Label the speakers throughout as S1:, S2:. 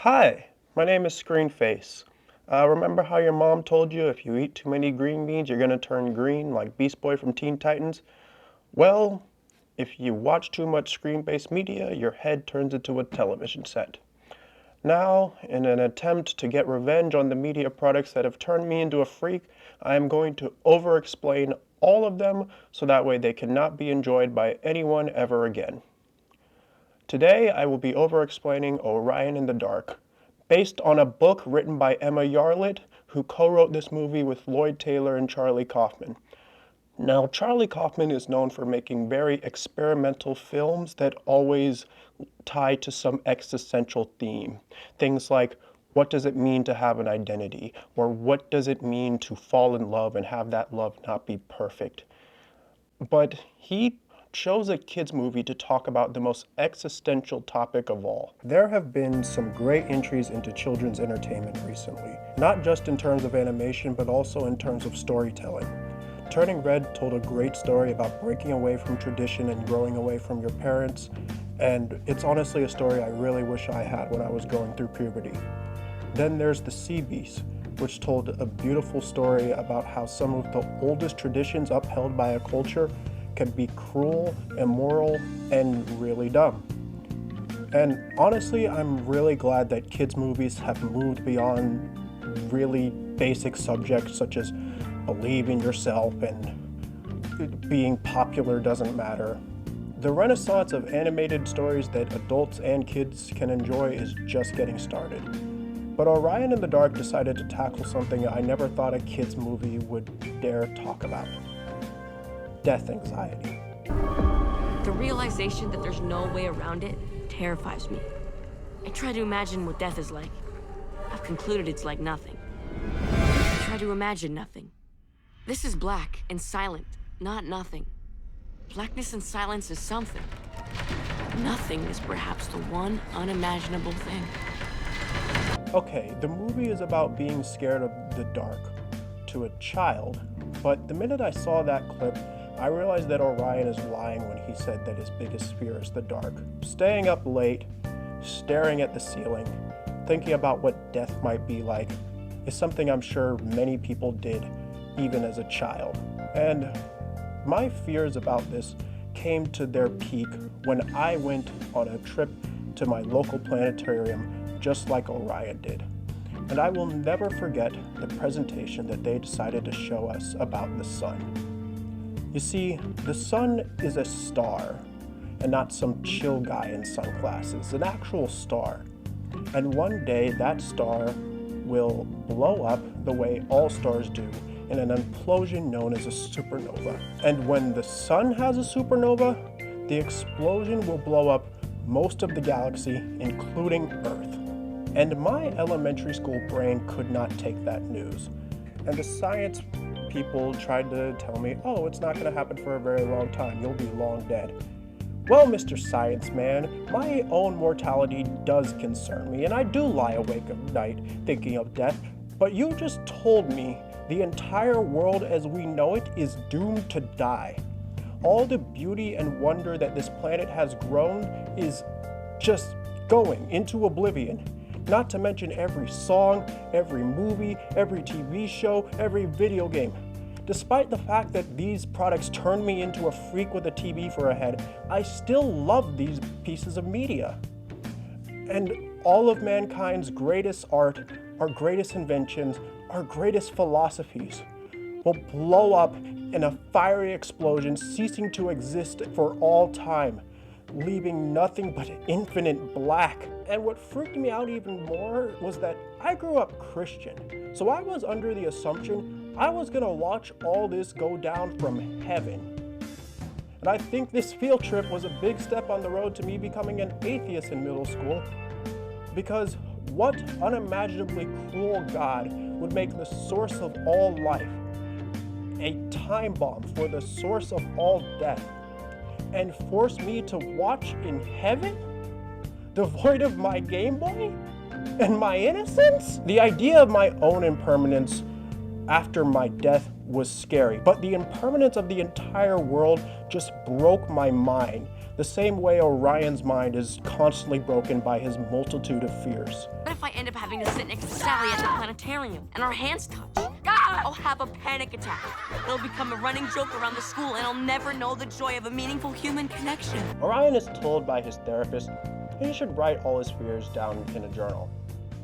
S1: Hi, my name is Screenface. Remember how your mom told you if you eat too many green beans, you're gonna turn green like Beast Boy from Teen Titans? Well, if you watch too much screen-based media, your head turns into a television set. Now, in an attempt to get revenge on the media products that have turned me into a freak, I am going to over-explain all of them so that way they cannot be enjoyed by anyone ever again. Today, I will be over-explaining Orion in the Dark, based on a book written by Emma Yarlett, who co-wrote this movie with Lloyd Taylor and Charlie Kaufman. Now, Charlie Kaufman is known for making very experimental films that always tie to some existential theme. Things like, what does it mean to have an identity? Or what does it mean to fall in love and have that love not be perfect? But he chose a kids movie to talk about the most existential topic of all. There have been some great entries into children's entertainment recently, not just in terms of animation, but also in terms of storytelling. Turning Red told a great story about breaking away from tradition and growing away from your parents, and it's honestly a story I really wish I had when I was going through puberty. Then there's The Sea Beast, which told a beautiful story about how some of the oldest traditions upheld by a culture can be cruel, immoral, and really dumb. And honestly, I'm really glad that kids' movies have moved beyond really basic subjects such as believe in yourself and being popular doesn't matter. The renaissance of animated stories that adults and kids can enjoy is just getting started. But Orion in the Dark decided to tackle something I never thought a kids' movie would dare talk about. Death anxiety.
S2: The realization that there's no way around it terrifies me. I try to imagine what death is like. I've concluded it's like nothing. I try to imagine nothing. This is black and silent, not nothing. Blackness and silence is something. Nothing is perhaps the one unimaginable thing.
S1: Okay, the movie is about being scared of the dark to a child, but the minute I saw that clip, I realized that Orion is lying when he said that his biggest fear is the dark. Staying up late, staring at the ceiling, thinking about what death might be like, is something I'm sure many people did, even as a child. And my fears about this came to their peak when I went on a trip to my local planetarium just like Orion did. And I will never forget the presentation that they decided to show us about the sun. You see, the sun is a star, and not some chill guy in sunglasses, an actual star. And one day that star will blow up the way all stars do in an implosion known as a supernova. And when the sun has a supernova, the explosion will blow up most of the galaxy, including Earth. And my elementary school brain could not take that news. And the science people tried to tell me, oh, it's not going to happen for a very long time. You'll be long dead. Well, Mr. Science Man, my own mortality does concern me, and I do lie awake at night thinking of death. But you just told me the entire world as we know it is doomed to die. All the beauty and wonder that this planet has grown is just going into oblivion. Not to mention every song, every movie, every TV show, every video game. Despite the fact that these products turned me into a freak with a TV for a head, I still love these pieces of media. And all of mankind's greatest art, our greatest inventions, our greatest philosophies will blow up in a fiery explosion, ceasing to exist for all time, leaving nothing but infinite black. And what freaked me out even more was that I grew up Christian, so I was under the assumption I was gonna watch all this go down from heaven. And I think this field trip was a big step on the road to me becoming an atheist in middle school, because what unimaginably cruel God would make the source of all life a time bomb for the source of all death, and force me to watch in heaven, devoid of my Game Boy and my innocence? The idea of my own impermanence after my death was scary, but the impermanence of the entire world just broke my mind. the same way Orion's mind is constantly broken by his multitude of fears.
S2: What if I end up having to sit next to Sally at the planetarium and our hands touch? I'll have a panic attack. It'll become a running joke around the school and I'll never know the joy of a meaningful human connection.
S1: Orion is told by his therapist he should write all his fears down in a journal,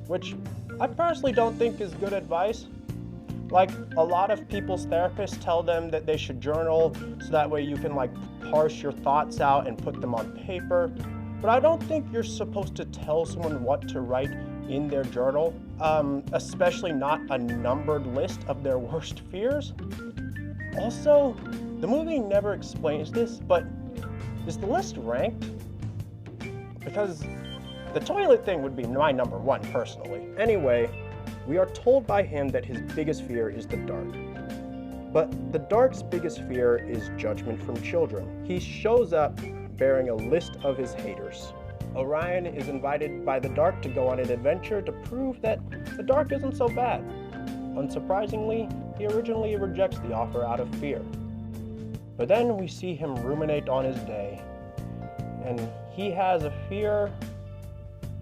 S1: which I personally don't think is good advice. Like, a lot of people's therapists tell them that they should journal so that way you can parse your thoughts out and put them on paper. But I don't think you're supposed to tell someone what to write in their journal, especially not a numbered list of their worst fears. Also, the movie never explains this, but is the list ranked? Because the toilet thing would be my number one personally. Anyway, we are told by him that his biggest fear is the dark. But the dark's biggest fear is judgment from children. He shows up bearing a list of his haters. Orion is invited by the dark to go on an adventure to prove that the dark isn't so bad. Unsurprisingly, he originally rejects the offer out of fear. But then we see him ruminate on his day, and he has a fear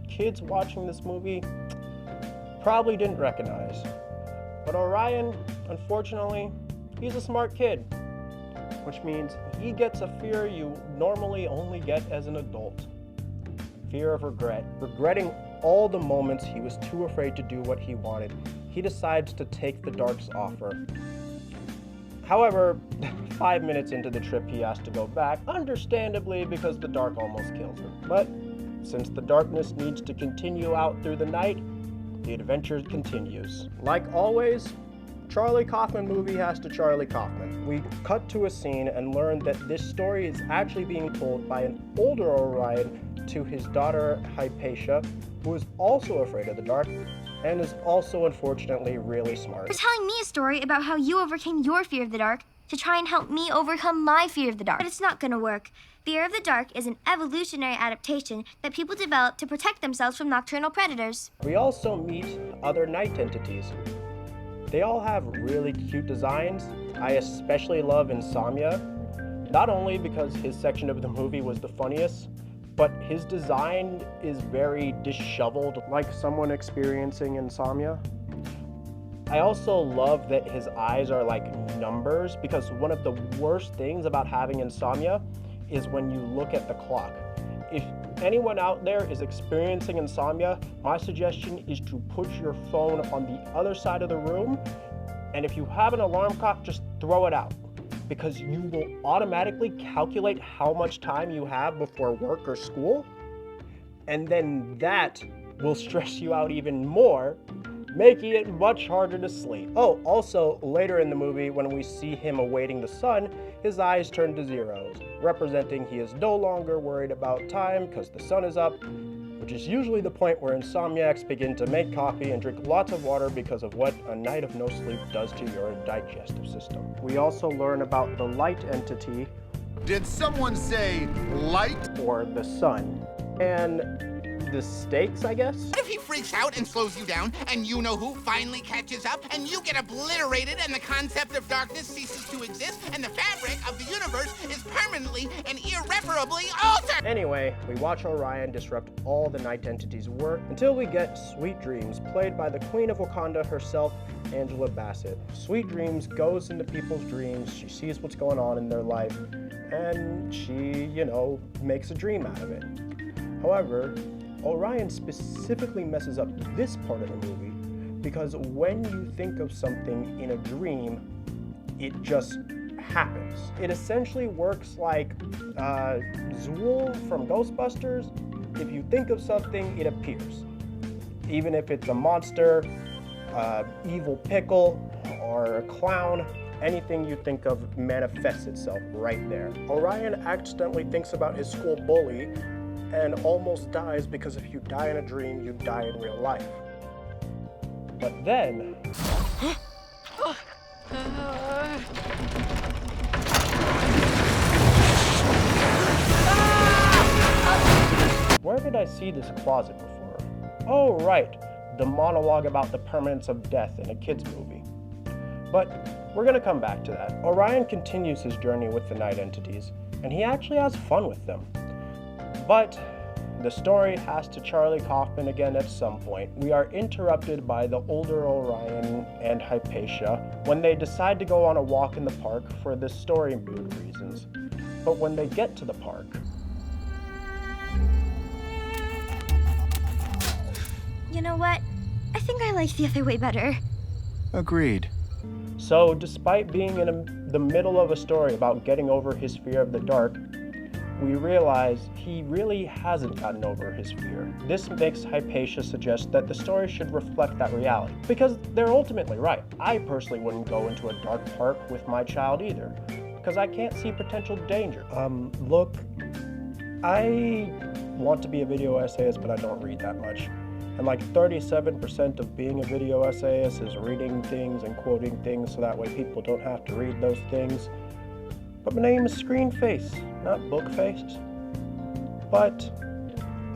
S1: kids watching this movie probably didn't recognize. But Orion, unfortunately, he's a smart kid, which means he gets a fear you normally only get as an adult. Fear of regret. Regretting all the moments he was too afraid to do what he wanted, he decides to take the dark's offer. However, 5 minutes into the trip he has to go back, understandably because the dark almost kills him. But since the darkness needs to continue out through the night, the adventure continues. Like always, Charlie Kaufman movie has to Charlie Kaufman. We cut to a scene and learn that this story is actually being told by an older Orion to his daughter Hypatia, who is also afraid of the dark and is also unfortunately really smart.
S3: You're telling me a story about how you overcame your fear of the dark to try and help me overcome my fear of the dark. But it's not gonna work. Fear of the dark is an evolutionary adaptation that people develop to protect themselves from nocturnal predators.
S1: We also meet other night entities. They all have really cute designs. I especially love Insomnia, not only because his section of the movie was the funniest, but his design is very disheveled, like someone experiencing insomnia. I also love that his eyes are like numbers, because one of the worst things about having insomnia is when you look at the clock. If anyone out there is experiencing insomnia, my suggestion is to put your phone on the other side of the room, and if you have an alarm clock, just throw it out, because you will automatically calculate how much time you have before work or school, and then that will stress you out even more, making it much harder to sleep. Oh, also, later in the movie, when we see him awaiting the sun, his eyes turn to zeros, representing he is no longer worried about time because the sun is up, which is usually the point where insomniacs begin to make coffee and drink lots of water because of what a night of no sleep does to your digestive system. We also learn about the light entity.
S4: Did someone say light?
S1: Or the sun. And the stakes, I guess?
S5: What if he freaks out and slows you down, and you-know-who finally catches up, and you get obliterated, and the concept of darkness ceases to exist, and the fabric of the universe is permanently and irreparably altered?
S1: Anyway, we watch Orion disrupt all the night entities' work until we get Sweet Dreams, played by the Queen of Wakanda herself, Angela Bassett. Sweet Dreams goes into people's dreams, she sees what's going on in their life, and she, makes a dream out of it. However, Orion specifically messes up this part of the movie because when you think of something in a dream, it just happens. It essentially works like Zool from Ghostbusters. If you think of something, it appears. Even if it's a monster, evil pickle, or a clown, anything you think of manifests itself right there. Orion accidentally thinks about his school bully and almost dies because if you die in a dream, you die in real life. But then... Where did I see this closet before? Oh, right, the monologue about the permanence of death in a kid's movie. But we're gonna come back to that. Orion continues his journey with the night entities, and he actually has fun with them. But the story has to Charlie Kaufman again at some point. We are interrupted by the older Orion and Hypatia when they decide to go on a walk in the park for the story mood reasons. But when they get to the park,
S3: You know what? I think I like the other way better.
S4: Agreed.
S1: so despite being in the middle of a story about getting over his fear of the dark, we realize he really hasn't gotten over his fear. This makes Hypatia suggest that the story should reflect that reality, because they're ultimately right. I personally wouldn't go into a dark park with my child either, because I can't see potential danger. Look, I want to be a video essayist, but I don't read that much. And like 37% of being a video essayist is reading things and quoting things so that way people don't have to read those things. But my name is Screen Face, not Book Face. But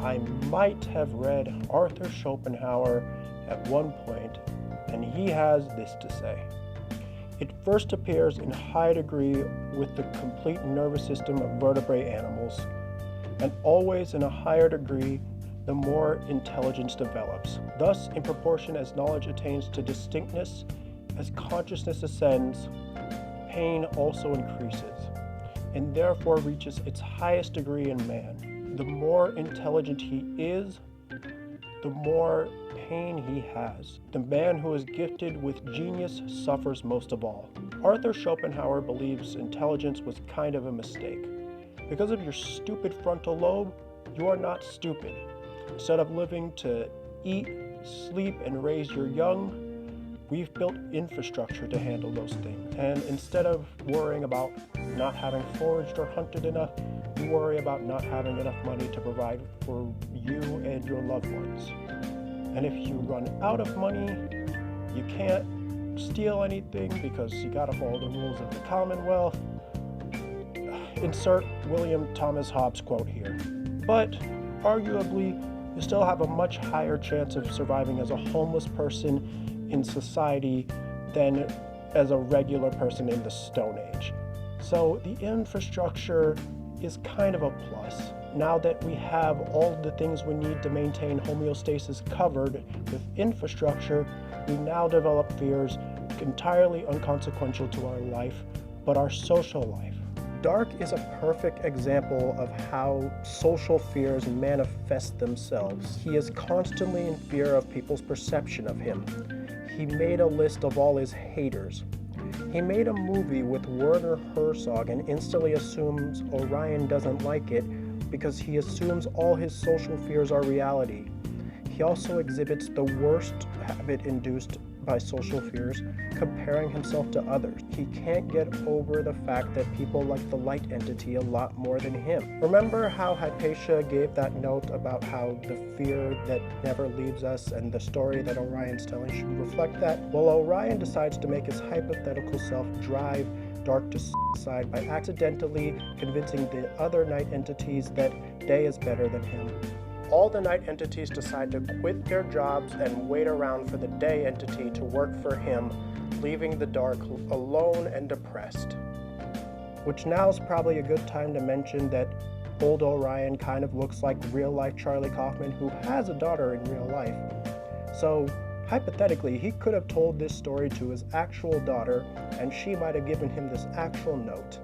S1: I might have read Arthur Schopenhauer at one point, and he has this to say. It first appears in high degree with the complete nervous system of vertebrate animals, and always in a higher degree the more intelligence develops. Thus, in proportion as knowledge attains to distinctness, as consciousness ascends, pain also increases, and therefore reaches its highest degree in man. The more intelligent he is, the more pain he has. The man who is gifted with genius suffers most of all. Arthur Schopenhauer believes intelligence was kind of a mistake. Because of your stupid frontal lobe, you are not stupid. Instead of living to eat, sleep, and raise your young, we've built infrastructure to handle those things. And instead of worrying about not having foraged or hunted enough, you worry about not having enough money to provide for you and your loved ones. And if you run out of money, you can't steal anything because you gotta follow the rules of the Commonwealth. Insert William Thomas Hobbes quote here. But arguably, you still have a much higher chance of surviving as a homeless person in society than as a regular person in the Stone Age. So the infrastructure is kind of a plus. Now that we have all the things we need to maintain homeostasis covered with infrastructure, we now develop fears entirely unconsequential to our life, but our social life. Dark is a perfect example of how social fears manifest themselves. He is constantly in fear of people's perception of him. He made a list of all his haters. He made a movie with Werner Herzog and instantly assumes Orion doesn't like it because he assumes all his social fears are reality. He also exhibits the worst habit induced by social fears, comparing himself to others. He can't get over the fact that people like the light entity a lot more than him. Remember how Hypatia gave that note about how the fear that never leaves us and the story that Orion's telling should reflect that? Well, Orion decides to make his hypothetical self drive Dark to suicide by accidentally convincing the other night entities that Day is better than him. All the night entities decide to quit their jobs and wait around for the day entity to work for him, leaving the Dark alone and depressed. Which now is probably a good time to mention that old Orion kind of looks like real-life Charlie Kaufman, who has a daughter in real life. So, hypothetically, he could have told this story to his actual daughter, and she might have given him this actual note.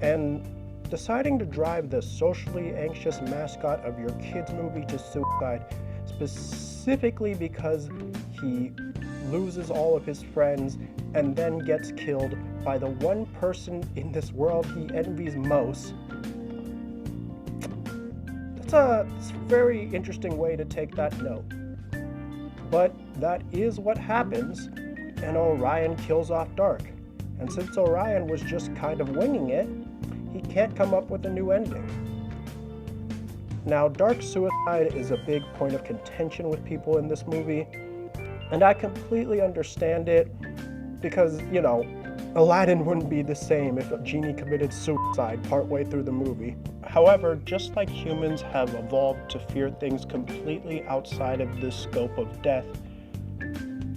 S1: And deciding to drive the socially anxious mascot of your kid's movie to suicide, specifically because he loses all of his friends and then gets killed by the one person in this world he envies most. That's a very interesting way to take that note. But that is what happens, and Orion kills off Dark. And since Orion was just kind of winging it, he can't come up with a new ending. Now, Dark's suicide is a big point of contention with people in this movie, and I completely understand it because, you know, Aladdin wouldn't be the same if a genie committed suicide partway through the movie. However, just like humans have evolved to fear things completely outside of the scope of death,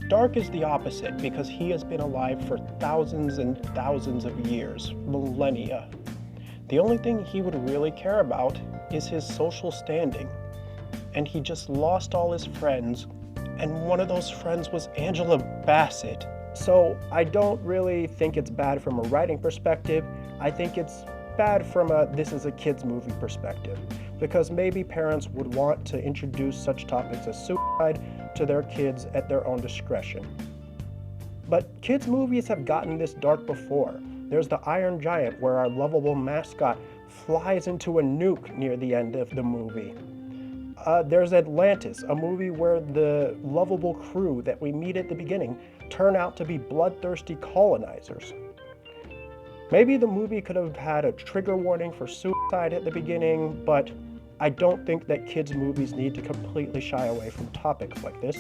S1: Dark is the opposite because he has been alive for thousands and thousands of years, millennia. The only thing he would really care about is his social standing, and he just lost all his friends, and one of those friends was Angela Bassett. So I don't really think it's bad from a writing perspective. I think it's bad from a this is a kid's movie perspective, because maybe parents would want to introduce such topics as suicide to their kids at their own discretion. But kids' movies have gotten this dark before. There's the Iron Giant, where our lovable mascot flies into a nuke near the end of the movie. There's Atlantis, a movie where the lovable crew that we meet at the beginning turn out to be bloodthirsty colonizers. Maybe the movie could have had a trigger warning for suicide at the beginning, but I don't think that kids' movies need to completely shy away from topics like this.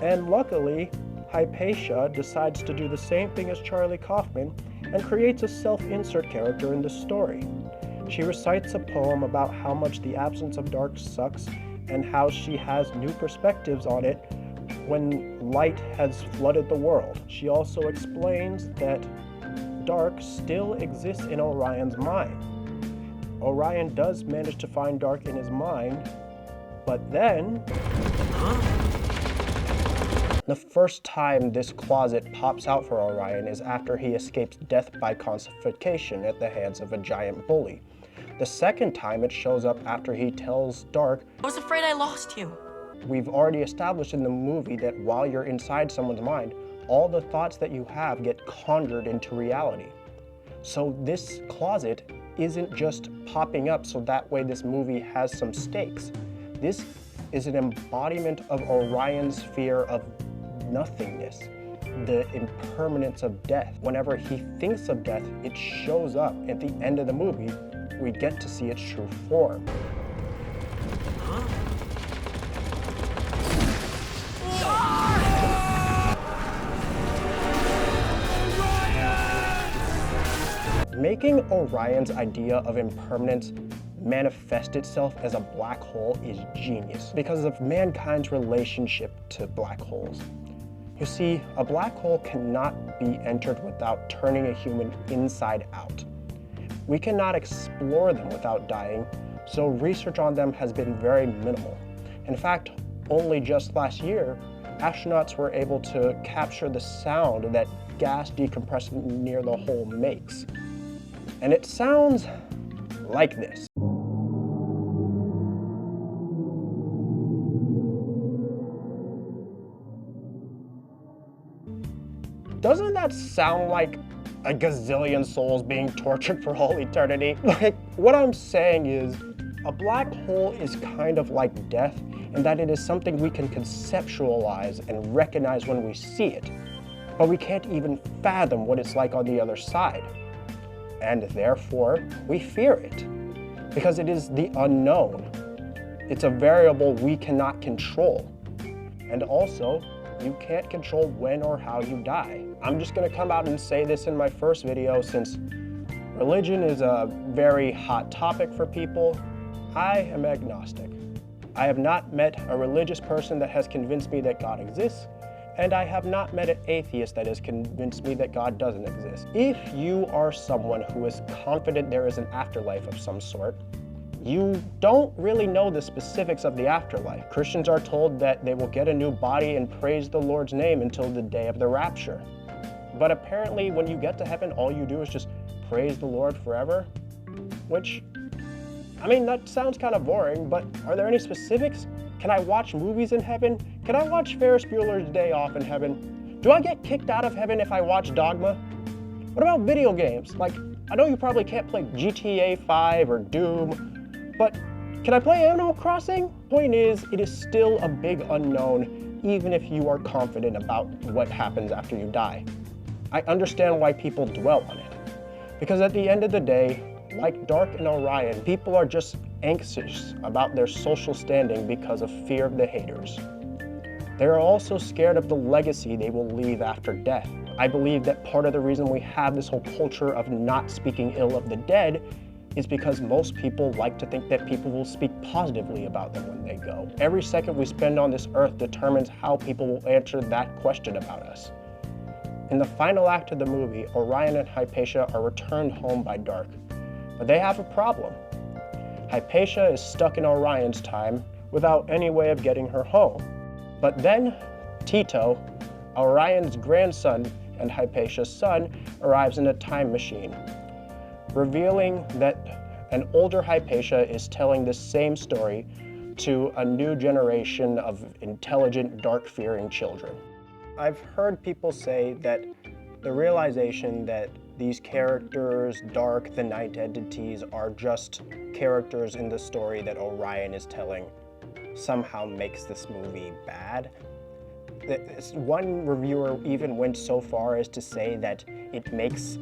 S1: And luckily, Hypatia decides to do the same thing as Charlie Kaufman and creates a self-insert character in the story. She recites a poem about how much the absence of dark sucks and how she has new perspectives on it when light has flooded the world. She also explains that dark still exists in Orion's mind. Orion does manage to find dark in his mind, but then the first time this closet pops out for Orion is after he escapes death by consuffocation at the hands of a giant bully. The second time it shows up after he tells Dark,
S2: I was afraid I lost you.
S1: We've already established in the movie that while you're inside someone's mind, all the thoughts that you have get conjured into reality. So this closet isn't just popping up so that way this movie has some stakes. This is an embodiment of Orion's fear of nothingness, the impermanence of death. Whenever he thinks of death, it shows up at the end of the movie. We get to see its true form. Making Orion's idea of impermanence manifest itself as a black hole is genius because of mankind's relationship to black holes. You see, a black hole cannot be entered without turning a human inside out. We cannot explore them without dying, so research on them has been very minimal. In fact, only just last year, astronauts were able to capture the sound that gas decompressing near the hole makes. And it sounds like this. Doesn't that sound like a gazillion souls being tortured for all eternity? Like, what I'm saying is, a black hole is kind of like death in that it is something we can conceptualize and recognize when we see it, but we can't even fathom what it's like on the other side. And therefore, we fear it, because it is the unknown. It's a variable we cannot control. And also, you can't control when or how you die. I'm just gonna come out and say this in my first video, since religion is a very hot topic for people. I am agnostic. I have not met a religious person that has convinced me that God exists, and I have not met an atheist that has convinced me that God doesn't exist. If you are someone who is confident there is an afterlife of some sort, you don't really know the specifics of the afterlife. Christians are told that they will get a new body and praise the Lord's name until the day of the rapture. But apparently when you get to heaven, all you do is just praise the Lord forever, which, I mean, that sounds kind of boring, but are there any specifics? Can I watch movies in heaven? Can I watch Ferris Bueller's Day Off in heaven? Do I get kicked out of heaven if I watch Dogma? What about video games? Like, I know you probably can't play GTA 5 or Doom, but can I play Animal Crossing? Point is, it is still a big unknown, even if you are confident about what happens after you die. I understand why people dwell on it, because at the end of the day, like Dark and Orion, people are just anxious about their social standing because of fear of the haters. They are also scared of the legacy they will leave after death. I believe that part of the reason we have this whole culture of not speaking ill of the dead is because most people like to think that people will speak positively about them when they go. Every second we spend on this earth determines how people will answer that question about us. In the final act of the movie, Orion and Hypatia are returned home by Dark, but they have a problem. Hypatia is stuck in Orion's time without any way of getting her home. But then Tito, Orion's grandson and Hypatia's son, arrives in a time machine, revealing that an older Hypatia is telling the same story to a new generation of intelligent, dark-fearing children. I've heard people say that the realization that these characters, Dark, the night entities, are just characters in the story that Orion is telling, somehow makes this movie bad. One reviewer even went so far as to say that it makes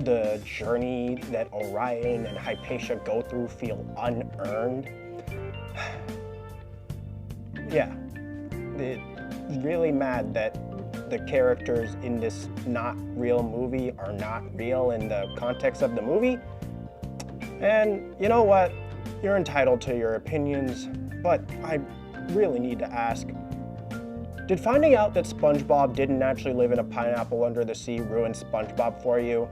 S1: the journey that Orion and Hypatia go through feel unearned. Yeah, it's really mad that the characters in this not real movie are not real in the context of the movie. And you know what? You're entitled to your opinions, but I really need to ask, did finding out that SpongeBob didn't actually live in a pineapple under the sea ruin SpongeBob for you?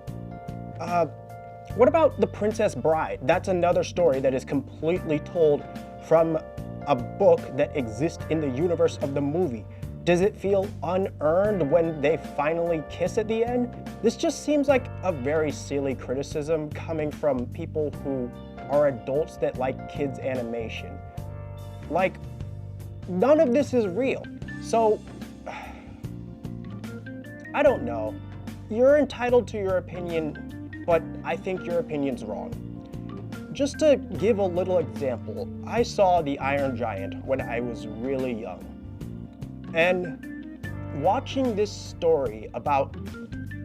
S1: What about The Princess Bride? That's another story that is completely told from a book that exists in the universe of the movie. Does it feel unearned when they finally kiss at the end? This just seems like a very silly criticism coming from people who are adults that like kids' animation. Like, none of this is real. So, I don't know. You're entitled to your opinion, but I think your opinion's wrong. Just to give a little example, I saw The Iron Giant when I was really young. And watching this story about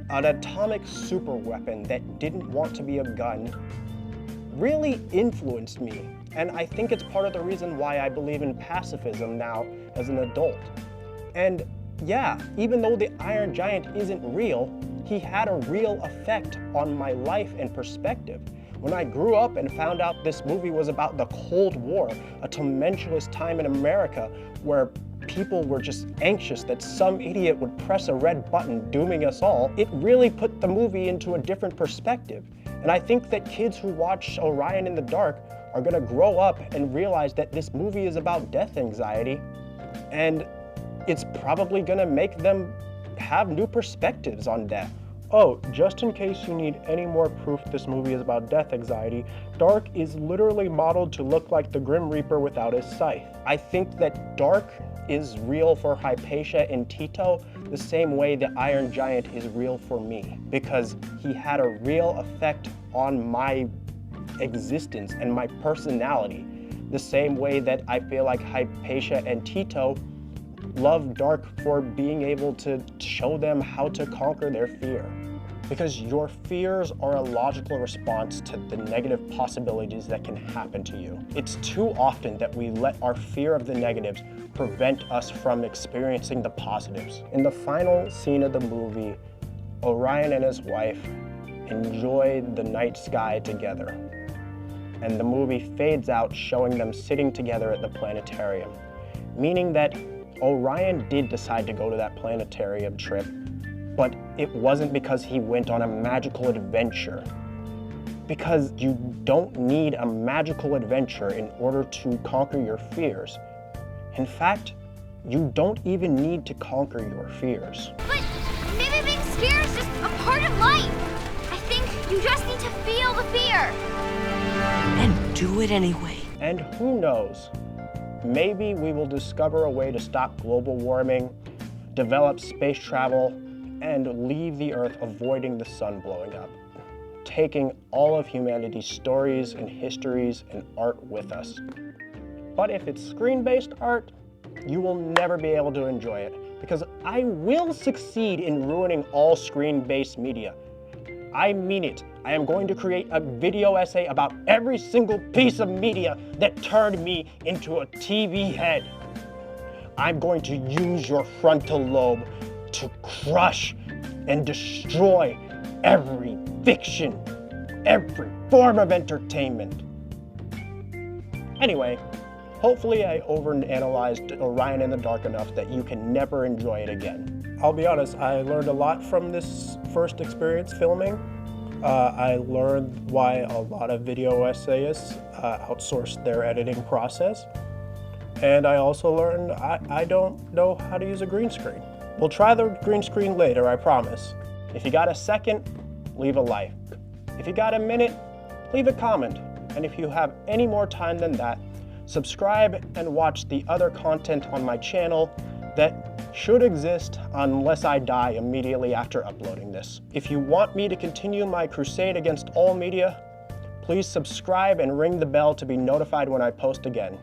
S1: an atomic superweapon that didn't want to be a gun really influenced me. And I think it's part of the reason why I believe in pacifism now as an adult. And yeah, even though the Iron Giant isn't real, he had a real effect on my life and perspective. When I grew up and found out this movie was about the Cold War, a tumultuous time in America where people were just anxious that some idiot would press a red button dooming us all, it really put the movie into a different perspective. And I think that kids who watch Orion in the Dark are gonna grow up and realize that this movie is about death anxiety, and it's probably gonna make them have new perspectives on death. Oh, just in case you need any more proof this movie is about death anxiety, Dark is literally modeled to look like the Grim Reaper without his scythe. I think that Dark is real for Hypatia and Tito the same way the Iron Giant is real for me, because he had a real effect on my existence and my personality, the same way that I feel like Hypatia and Tito love Dark for being able to show them how to conquer their fear. Because your fears are a logical response to the negative possibilities that can happen to you. It's too often that we let our fear of the negatives prevent us from experiencing the positives. In the final scene of the movie, Orion and his wife enjoy the night sky together. And the movie fades out showing them sitting together at the planetarium, meaning that Orion did decide to go to that planetarium trip, but it wasn't because he went on a magical adventure. Because you don't need a magical adventure in order to conquer your fears. In fact, you don't even need to conquer your fears.
S3: But maybe being scared is just a part of life. I think you just need to feel the fear.
S2: And do it anyway.
S1: And who knows? Maybe we will discover a way to stop global warming, develop space travel, and leave the Earth avoiding the sun blowing up, taking all of humanity's stories and histories and art with us. But if it's screen-based art, you will never be able to enjoy it, because I will succeed in ruining all screen-based media. I mean it. I am going to create a video essay about every single piece of media that turned me into a TV head. I'm going to use your frontal lobe to crush and destroy every fiction, every form of entertainment. Anyway, hopefully I overanalyzed Orion in the Dark enough that you can never enjoy it again. I'll be honest, I learned a lot from this first experience filming. I learned why a lot of video essayists outsourced their editing process. And I also learned I don't know how to use a green screen. We'll try the green screen later, I promise. If you got a second, leave a like. If you got a minute, leave a comment. And if you have any more time than that, subscribe and watch the other content on my channel that should exist unless I die immediately after uploading this. If you want me to continue my crusade against all media, please subscribe and ring the bell to be notified when I post again.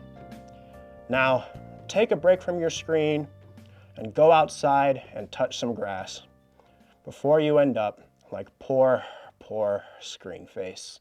S1: Now, take a break from your screen and go outside and touch some grass before you end up like poor screen face.